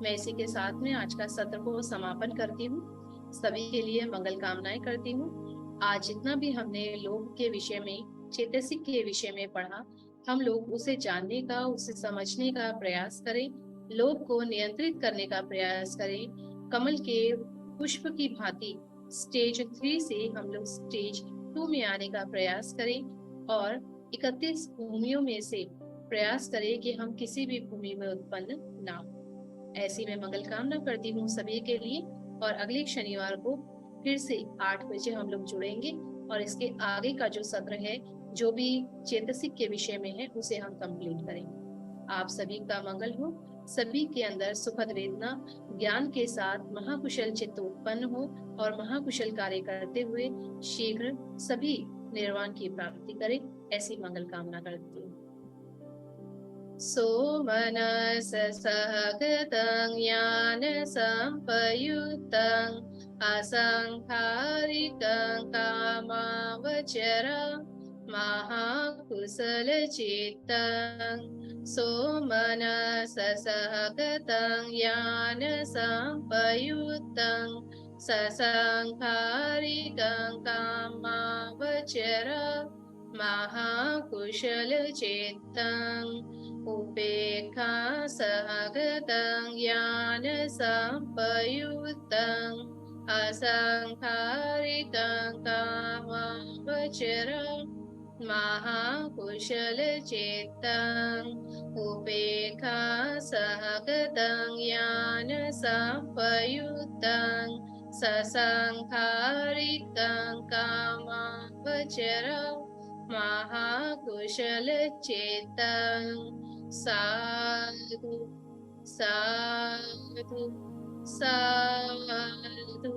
मैं इसी के साथ में आज का सत्र को समापन करती हूँ। सभी के लिए मंगल कामनाएं करती हूँ। आज जितना भी हमने लोक के विषय में, चेतसिक के विषय में पढ़ा, हम लोग उसे जानने का, उसे समझने का प्रयास करें, लोक को नियंत्रित करने का प्रयास करें। कमल के पुष्प की भांति स्टेज 3 से हम लोग स्टेज 2 में आने का प्रयास करें और 31 भूमियों में से प्रयास करें कि हम किसी भी भूमि में उत्पन्न ना हो। ऐसी मैं मंगल कामना करती हूँ सभी के लिए। और अगले शनिवार को फिर से 8 बजे हम लोग जुड़ेंगे और इसके आगे का जो सत्र है, जो भी चेतसिक के विषय में है, उसे हम कंप्लीट करेंगे। आप सभी का मंगल हो, सभी के अंदर सुखद वेदना ज्ञान के साथ महाकुशल चित्त उत्पन्न हो और महाकुशल कार्य करते हुए शीघ्र सभी निर्वाण की प्राप्ति करें, ऐसी मंगल कामना करती हूँ। सोमनस सहगतं ज्ञान संपयुक्तं असंखारिकं कामावचरं महाकुशलचित्तं। सोमनस सहगतं ज्ञान संपयुक्तं ससंखारिकं कामावचरं महाकुशलचित्तं। उपेक्षा सहगतं ज्ञान संपयुक्तं असंखारिकं कामावचरं महाकुशलचित्तं। उपेक्षा सहगतं ज्ञान संपयुक्तं ससंखारिकं कामावचरं महाकुशलचित्तं। साधु साधु साधु।